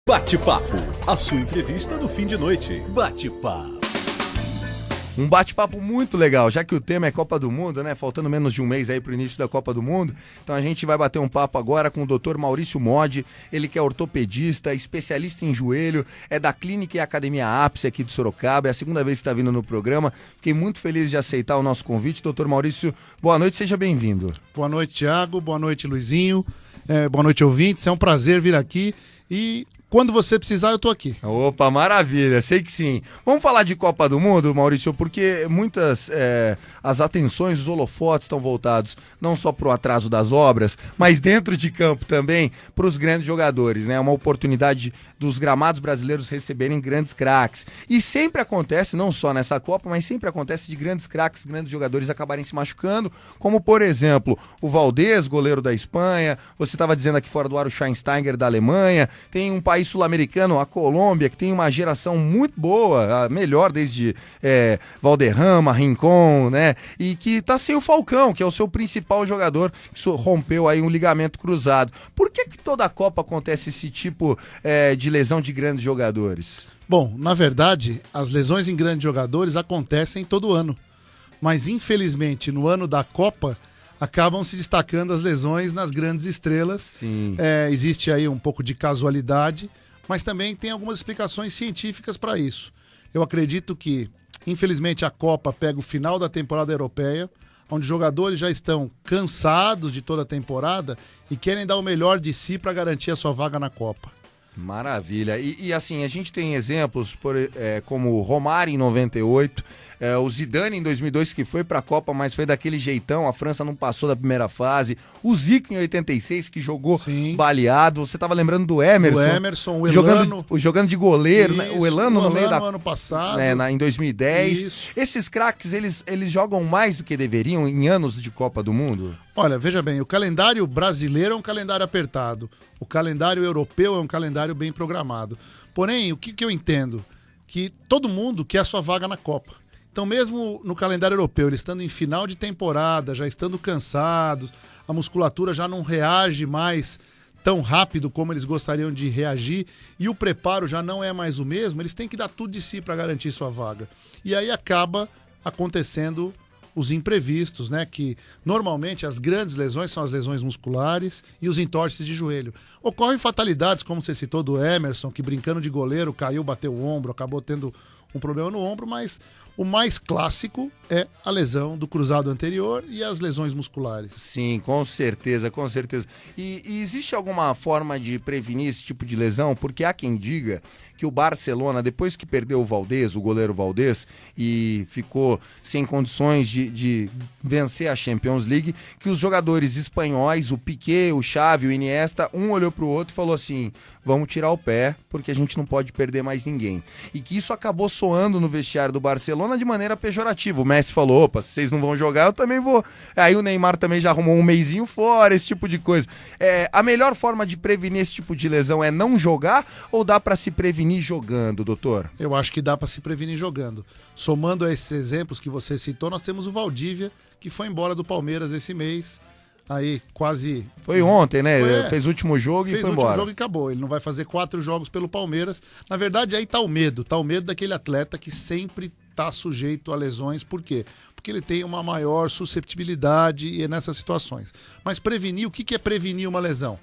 Bate-papo, a sua entrevista no fim de noite. Bate-papo. Um bate-papo muito legal, já que o tema é Copa do Mundo, né? Faltando menos de um mês aí pro início da Copa do Mundo. Então a gente vai bater um papo agora com o Dr. Maurício Modi, ele que é ortopedista, especialista em joelho, é da Clínica e Academia Ápice aqui de Sorocaba, é a segunda vez que está vindo no programa. Fiquei muito feliz de aceitar o nosso convite. Dr. Maurício, boa noite, seja bem-vindo. Boa noite, Thiago, boa noite, Luizinho, boa noite, ouvintes. É um prazer vir aqui e... quando você precisar, eu tô aqui. Opa, maravilha, sei que sim. Vamos falar de Copa do Mundo, Maurício, porque muitas as atenções, os holofotes estão voltados não só para o atraso das obras, mas dentro de campo também para os grandes jogadores, né? É uma oportunidade dos gramados brasileiros receberem grandes craques. E sempre acontece, não só nessa Copa, mas sempre acontece de grandes craques, grandes jogadores acabarem se machucando, como por exemplo, o Valdés, goleiro da Espanha, você estava dizendo aqui fora do ar o Schweinsteiger da Alemanha, tem um país sul-americano, a Colômbia, que tem uma geração muito boa, a melhor desde Valderrama, Rincón, né? E que tá sem o Falcão, que é o seu principal jogador, que rompeu aí um ligamento cruzado. Por que toda a Copa acontece esse tipo de lesão de grandes jogadores? Bom, na verdade, as lesões em grandes jogadores acontecem todo ano. Mas, infelizmente, no ano da Copa, acabam se destacando as lesões nas grandes estrelas. Sim. Existe aí um pouco de casualidade, mas também tem algumas explicações científicas para isso. Eu acredito que, infelizmente, a Copa pega o final da temporada europeia, onde jogadores já estão cansados de toda a temporada e querem dar o melhor de si para garantir a sua vaga na Copa. Maravilha. E assim, a gente tem exemplos como o Romário em 98, o Zidane em 2002, que foi para a Copa, mas foi daquele jeitão, a França não passou da primeira fase, o Zico em 86, que jogou baleado, você estava lembrando do Emerson. O Emerson, o Elano. Jogando de goleiro, isso, né? O Elano no meio ano passado. Em 2010. Isso. Esses craques, eles jogam mais do que deveriam em anos de Copa do Mundo? Olha, veja bem, o calendário brasileiro é um calendário apertado, o calendário europeu é um calendário bem programado. Porém, o que eu entendo? Que todo mundo quer a sua vaga na Copa. Então, mesmo no calendário europeu, eles estando em final de temporada, já estando cansados, a musculatura já não reage mais tão rápido como eles gostariam de reagir e o preparo já não é mais o mesmo, eles têm que dar tudo de si para garantir sua vaga. E aí acaba acontecendo os imprevistos, né? Que normalmente as grandes lesões são as lesões musculares e os entorses de joelho. Ocorrem fatalidades, como você citou, do Emerson, que brincando de goleiro caiu, bateu o ombro, acabou tendo um problema no ombro, mas o mais clássico é a lesão do cruzado anterior e as lesões musculares. Sim, com certeza, com certeza. E existe alguma forma de prevenir esse tipo de lesão? Porque há quem diga que o Barcelona, depois que perdeu o Valdés, o goleiro Valdés, e ficou sem condições de vencer a Champions League, que os jogadores espanhóis, o Piqué, o Xavi, o Iniesta, um olhou pro outro e falou assim, vamos tirar o pé, porque a gente não pode perder mais ninguém. E que isso acabou soando no vestiário do Barcelona de maneira pejorativa. O Messi falou, opa, se vocês não vão jogar, eu também vou. Aí o Neymar também já arrumou um meizinho fora, esse tipo de coisa. A melhor forma de prevenir esse tipo de lesão é não jogar ou dá para se prevenir jogando, doutor? Eu acho que dá para se prevenir jogando. Somando a esses exemplos que você citou, nós temos o Valdívia, que foi embora do Palmeiras esse mês. Aí quase... Foi ontem, né? Fez o último jogo e foi embora. Fez o último jogo e acabou. Ele não vai fazer 4 jogos pelo Palmeiras. Na verdade, aí tá o medo. Tá o medo daquele atleta que sempre tá sujeito a lesões. Por quê? Porque ele tem uma maior susceptibilidade nessas situações. Mas prevenir, o que é prevenir uma lesão?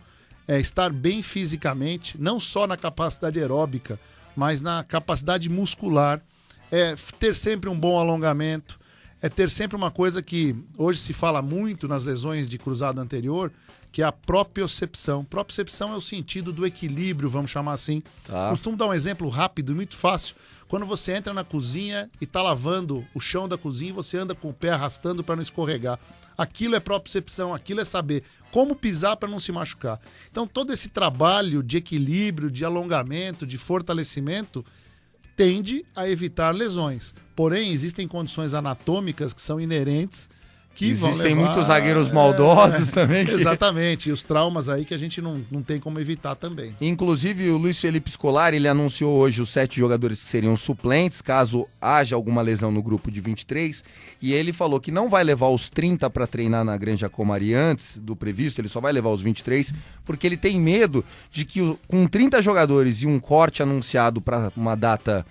É estar bem fisicamente, não só na capacidade aeróbica, mas na capacidade muscular. É ter sempre um bom alongamento, é ter sempre uma coisa que hoje se fala muito nas lesões de cruzado anterior, que é a propriocepção. Propriocepção é o sentido do equilíbrio, vamos chamar assim. Tá. Costumo dar um exemplo rápido, muito fácil. Quando você entra na cozinha e está lavando o chão da cozinha e você anda com o pé arrastando para não escorregar. Aquilo é propriocepção, aquilo é saber como pisar para não se machucar. Então todo esse trabalho de equilíbrio, de alongamento, de fortalecimento tende a evitar lesões. Porém, existem condições anatômicas que são inerentes que existem vão levar... muitos zagueiros maldosos também. Exatamente, e os traumas aí que a gente não tem como evitar também. Inclusive, o Luiz Felipe Scolari, ele anunciou hoje os 7 jogadores que seriam suplentes, caso haja alguma lesão no grupo de 23, e ele falou que não vai levar os 30 para treinar na Granja Comari antes do previsto, ele só vai levar os 23, porque ele tem medo de que com 30 jogadores e um corte anunciado para uma data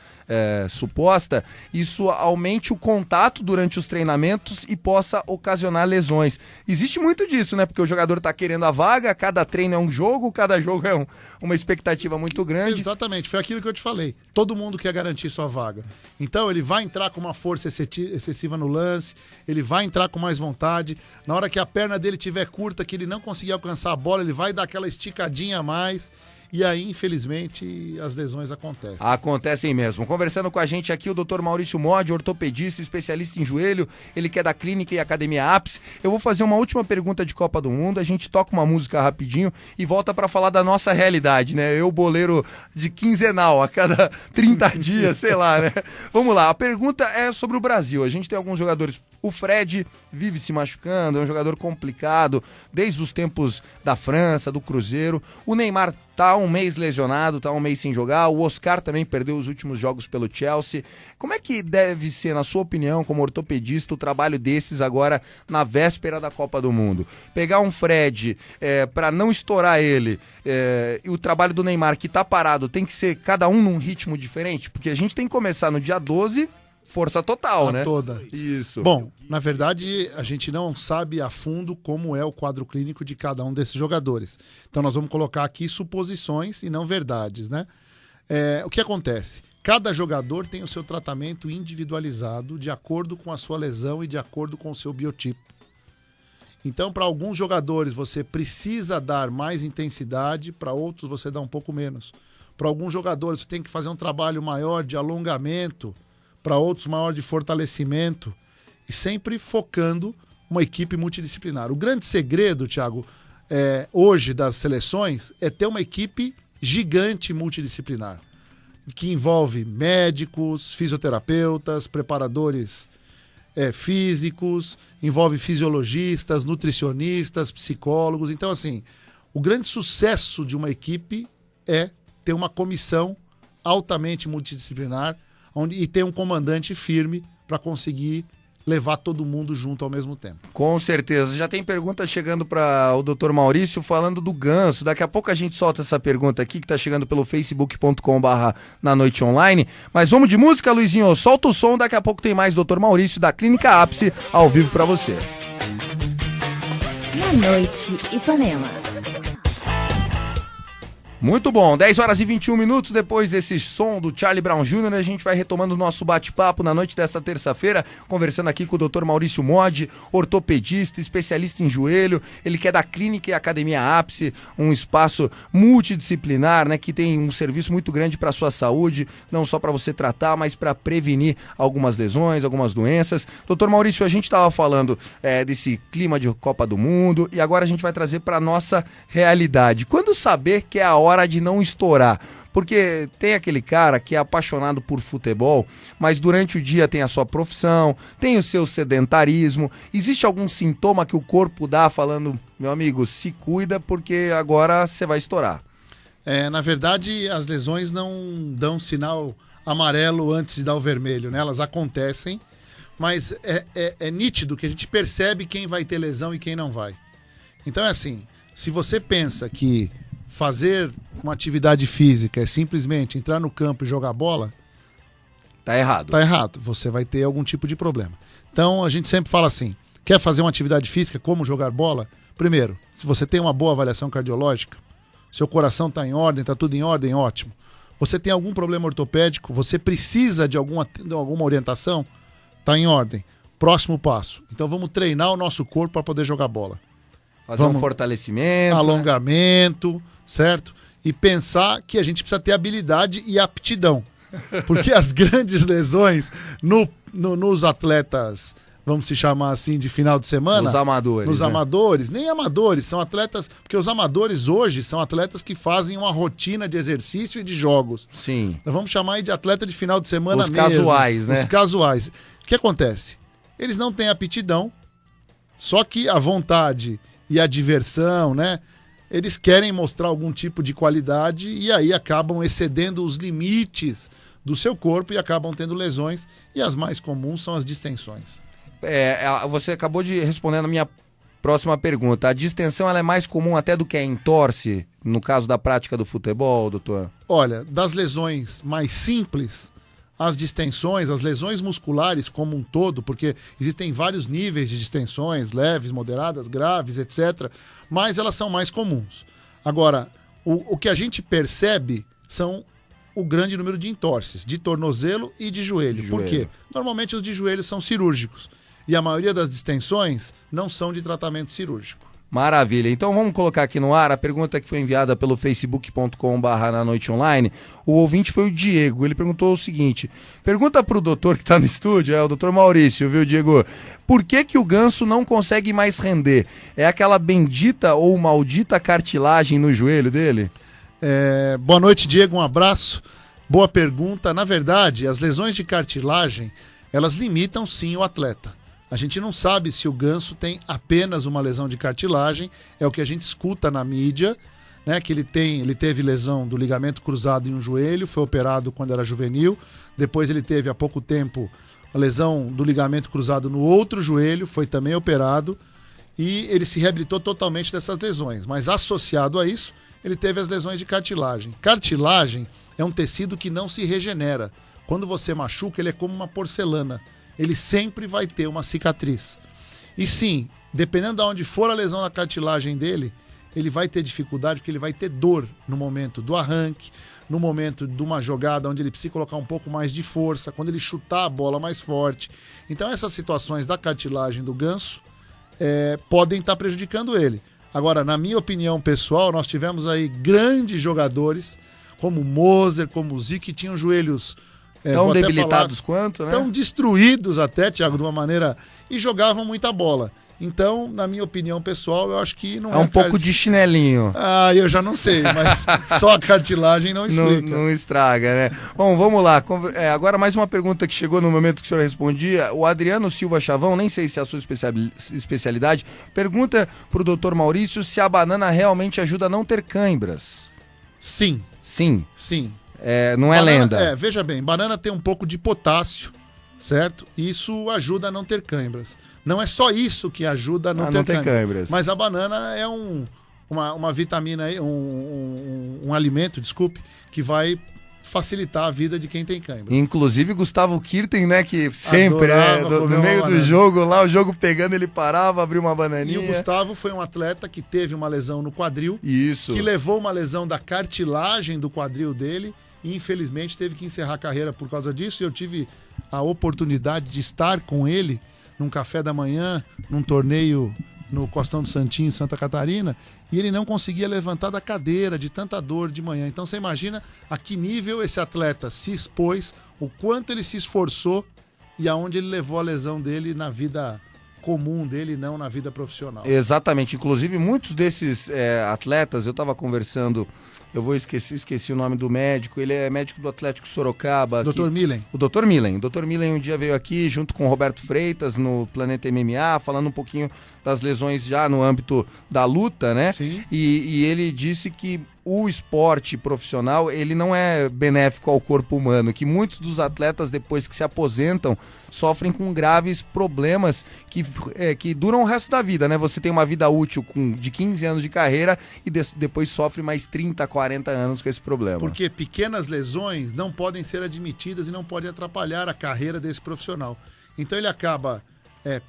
suposta, isso aumente o contato durante os treinamentos e possa ocasionar lesões. Existe muito disso, né? Porque o jogador tá querendo a vaga, cada treino é um jogo, cada jogo é uma expectativa muito grande. Exatamente, foi aquilo que eu te falei. Todo mundo quer garantir sua vaga. Então ele vai entrar com uma força excessiva no lance, ele vai entrar com mais vontade. Na hora que a perna dele estiver curta, que ele não conseguir alcançar a bola, ele vai dar aquela esticadinha a mais. E aí, infelizmente, as lesões acontecem. Acontecem mesmo. Conversando com a gente aqui o Dr. Maurício Modi, ortopedista, especialista em joelho, ele que é da Clínica e Academia Ápice. Eu vou fazer uma última pergunta de Copa do Mundo, a gente toca uma música rapidinho e volta para falar da nossa realidade, né? Eu, boleiro de quinzenal, a cada 30 dias, sei lá, né? Vamos lá, a pergunta é sobre o Brasil. A gente tem alguns jogadores... O Fred vive se machucando, é um jogador complicado, desde os tempos da França, do Cruzeiro. O Neymar tá um mês lesionado, tá um mês sem jogar. O Oscar também perdeu os últimos jogos pelo Chelsea. Como é que deve ser, na sua opinião, como ortopedista, o trabalho desses agora na véspera da Copa do Mundo? Pegar um Fred para não estourar ele e o trabalho do Neymar que tá parado, tem que ser cada um num ritmo diferente? Porque a gente tem que começar no dia 12... Força total, né? Toda. Isso. Bom, na verdade, a gente não sabe a fundo como é o quadro clínico de cada um desses jogadores. Então nós vamos colocar aqui suposições e não verdades, né? O que acontece? Cada jogador tem o seu tratamento individualizado de acordo com a sua lesão e de acordo com o seu biotipo. Então, para alguns jogadores você precisa dar mais intensidade, para outros você dá um pouco menos. Para alguns jogadores você tem que fazer um trabalho maior de alongamento, para outros maior de fortalecimento, e sempre focando uma equipe multidisciplinar. O grande segredo, Thiago, hoje das seleções é ter uma equipe gigante multidisciplinar, que envolve médicos, fisioterapeutas, preparadores físicos, envolve fisiologistas, nutricionistas, psicólogos. Então, assim, o grande sucesso de uma equipe é ter uma comissão altamente multidisciplinar e ter um comandante firme para conseguir levar todo mundo junto ao mesmo tempo. Com certeza. Já tem pergunta chegando para o Dr. Maurício falando do Ganso. Daqui a pouco a gente solta essa pergunta aqui que está chegando pelo facebook.com/na noite online. Mas vamos de música, Luizinho? Solta o som, daqui a pouco tem mais Dr. Maurício da Clínica Ápice ao vivo para você. Na Noite Ipanema. Muito bom, 10 horas e 21 minutos depois desse som do Charlie Brown Jr., a gente vai retomando o nosso bate-papo na noite desta terça-feira, conversando aqui com o Dr. Maurício Modi, ortopedista, especialista em joelho, ele que é da Clínica e Academia Ápice, um espaço multidisciplinar, né, que tem um serviço muito grande para a sua saúde, não só para você tratar, mas para prevenir algumas lesões, algumas doenças. Dr. Maurício, a gente estava falando desse clima de Copa do Mundo e agora a gente vai trazer para nossa realidade. Quando saber que é a hora de não estourar? Porque tem aquele cara que é apaixonado por futebol, mas durante o dia tem a sua profissão, tem o seu sedentarismo. Existe algum sintoma que o corpo dá falando, meu amigo, se cuida porque agora você vai estourar? Na verdade, as lesões não dão sinal amarelo antes de dar o vermelho, né? Elas acontecem, mas é nítido que a gente percebe quem vai ter lesão e quem não vai. Então é assim, se você pensa que fazer uma atividade física é simplesmente entrar no campo e jogar bola, tá errado. Tá errado. Você vai ter algum tipo de problema. Então a gente sempre fala assim, quer fazer uma atividade física como jogar bola? Primeiro, se você tem uma boa avaliação cardiológica, seu coração está em ordem, está tudo em ordem, ótimo. Você tem algum problema ortopédico, você precisa de alguma orientação, está em ordem. Próximo passo. Então vamos treinar o nosso corpo para poder jogar bola. Fazer um fortalecimento. Alongamento, certo? E pensar que a gente precisa ter habilidade e aptidão. Porque as grandes lesões nos atletas, vamos se chamar assim, de final de semana... Nos amadores. Nos né? amadores, nem amadores, são atletas... Porque os amadores hoje são atletas que fazem uma rotina de exercício e de jogos. Sim. Então vamos chamar aí de atleta de final de semana Os mesmo. casuais, né? Os casuais. O que acontece? Eles não têm aptidão Só que a vontade e a diversão, né? Eles querem mostrar algum tipo de qualidade e aí acabam excedendo os limites do seu corpo e acabam tendo lesões. E as mais comuns são as distensões. Você acabou de responder na minha próxima pergunta. A distensão ela é mais comum até do que a entorse, no caso da prática do futebol, doutor? Olha, das lesões mais simples, as distensões, as lesões musculares como um todo, porque existem vários níveis de distensões, leves, moderadas, graves, etc., mas elas são mais comuns. Agora, o que a gente percebe são o grande número de entorses, de tornozelo e de joelho. Por quê? Normalmente os de joelho são cirúrgicos e a maioria das distensões não são de tratamento cirúrgico. Maravilha. Então vamos colocar aqui no ar a pergunta que foi enviada pelo facebook.com/na noite online. O ouvinte foi o Diego. Ele perguntou o seguinte: pergunta para o doutor que está no estúdio, o doutor Maurício, viu, Diego? Por que o ganso não consegue mais render? É aquela bendita ou maldita cartilagem no joelho dele? Boa noite, Diego. Um abraço. Boa pergunta. Na verdade, as lesões de cartilagem, elas limitam sim o atleta. A gente não sabe se o ganso tem apenas uma lesão de cartilagem, é o que a gente escuta na mídia, né? Que ele teve lesão do ligamento cruzado em um joelho, foi operado quando era juvenil, depois ele teve há pouco tempo a lesão do ligamento cruzado no outro joelho, foi também operado, e ele se reabilitou totalmente dessas lesões, mas associado a isso, ele teve as lesões de cartilagem. Cartilagem é um tecido que não se regenera. Quando você machuca, ele é como uma porcelana. Ele sempre vai ter uma cicatriz. E sim, dependendo de onde for a lesão na cartilagem dele, ele vai ter dificuldade, porque ele vai ter dor no momento do arranque, no momento de uma jogada onde ele precisa colocar um pouco mais de força, quando ele chutar a bola mais forte. Então essas situações da cartilagem do ganso podem estar prejudicando ele. Agora, na minha opinião pessoal, nós tivemos aí grandes jogadores, como o Moser, como o Zico, que tinham joelhos tão debilitados quanto, né? Tão destruídos até, Thiago, de uma maneira... E jogavam muita bola. Então, na minha opinião pessoal, eu acho que não é um pouco de chinelinho. Eu já não sei, mas só a cartilagem não explica. Não estraga, né? Bom, vamos lá. Agora mais uma pergunta que chegou no momento que o senhor respondia. O Adriano Silva Chavão, nem sei se é a sua especialidade, pergunta pro doutor Maurício se a banana realmente ajuda a não ter cãibras. Sim. Sim. Sim. Não é lenda. Veja bem, banana tem um pouco de potássio, certo? Isso ajuda a não ter cãibras. Não é só isso que ajuda a não ter cãibras. Mas a banana é uma vitamina, um alimento, desculpe, que vai facilitar a vida de quem tem cãibra. Inclusive Gustavo Kirten, né, que sempre no meio do jogo lá, o jogo pegando, ele parava, abriu uma bananinha. E o Gustavo foi um atleta que teve uma lesão no quadril, isso, que levou uma lesão da cartilagem do quadril dele e infelizmente teve que encerrar a carreira por causa disso. E eu tive a oportunidade de estar com ele num café da manhã, num torneio no Costão do Santinho, em Santa Catarina, e ele não conseguia levantar da cadeira de tanta dor de manhã. Então você imagina a que nível esse atleta se expôs, o quanto ele se esforçou e aonde ele levou a lesão dele na vida comum dele, não na vida profissional. Exatamente. Inclusive, muitos desses atletas, eu estava conversando, esqueci o nome do médico, ele é médico do Atlético Sorocaba. Dr. Milen. O Dr. Milen. O Dr. Milen um dia veio aqui junto com o Roberto Freitas no Planeta MMA, falando um pouquinho das lesões já no âmbito da luta, né? Sim. E ele disse que o esporte profissional, ele não é benéfico ao corpo humano, que muitos dos atletas, depois que se aposentam, sofrem com graves problemas que duram o resto da vida, né? Você tem uma vida útil de 15 anos de carreira e depois sofre mais 30, 40 anos com esse problema. Porque pequenas lesões não podem ser admitidas e não podem atrapalhar a carreira desse profissional. Então ele acaba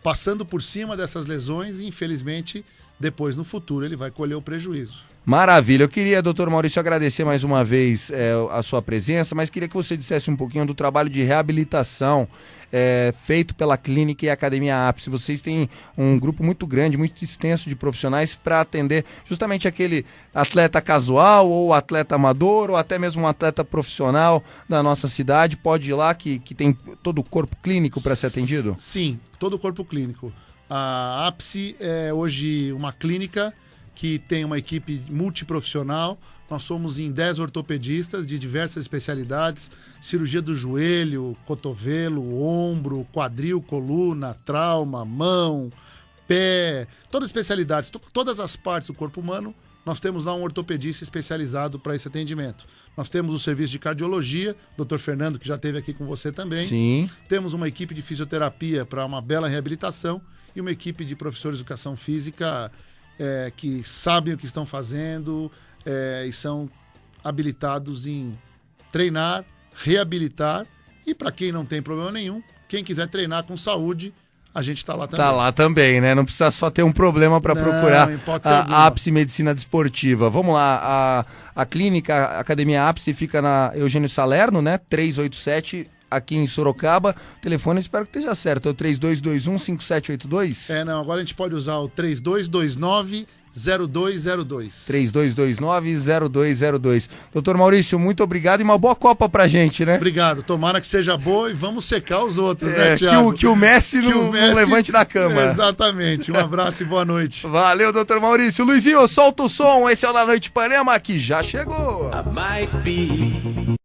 passando por cima dessas lesões e, infelizmente, depois no futuro ele vai colher o prejuízo. Maravilha. Eu queria, doutor Maurício, agradecer mais uma vez a sua presença, mas queria que você dissesse um pouquinho do trabalho de reabilitação feito pela Clínica e Academia Ápice. Vocês têm um grupo muito grande, muito extenso de profissionais para atender justamente aquele atleta casual ou atleta amador ou até mesmo um atleta profissional da nossa cidade. Pode ir lá que tem todo o corpo clínico para ser atendido? Sim, todo o corpo clínico. A Ápice é hoje uma clínica que tem uma equipe multiprofissional. Nós somos em 10 ortopedistas de diversas especialidades, cirurgia do joelho, cotovelo, ombro, quadril, coluna, trauma, mão, pé, todas as especialidades, todas as partes do corpo humano, nós temos lá um ortopedista especializado para esse atendimento. Nós temos o serviço de cardiologia, Dr. Fernando, que já esteve aqui com você também. Sim. Temos uma equipe de fisioterapia para uma bela reabilitação e uma equipe de professores de educação física que sabem o que estão fazendo e são habilitados em treinar, reabilitar e para quem não tem problema nenhum, quem quiser treinar com saúde, a gente está lá também. Tá lá também, né? Não precisa só ter um problema para procurar a Ápice Medicina Desportiva. Vamos lá, a clínica, a Academia Ápice fica na Eugênio Salerno, né? 387, aqui em Sorocaba. O telefone, espero que esteja certo, é o 3221-5782? Não, agora a gente pode usar o 3229-0202. 3229-0202. Doutor Maurício, muito obrigado e uma boa Copa pra gente, né? Obrigado, tomara que seja boa e vamos secar os outros, né, Thiago? Que o Messi não levante da cama. Exatamente, um abraço e boa noite. Valeu, doutor Maurício. Luizinho, solta o som, esse é o Da Noite Ipanema, que já chegou. I might be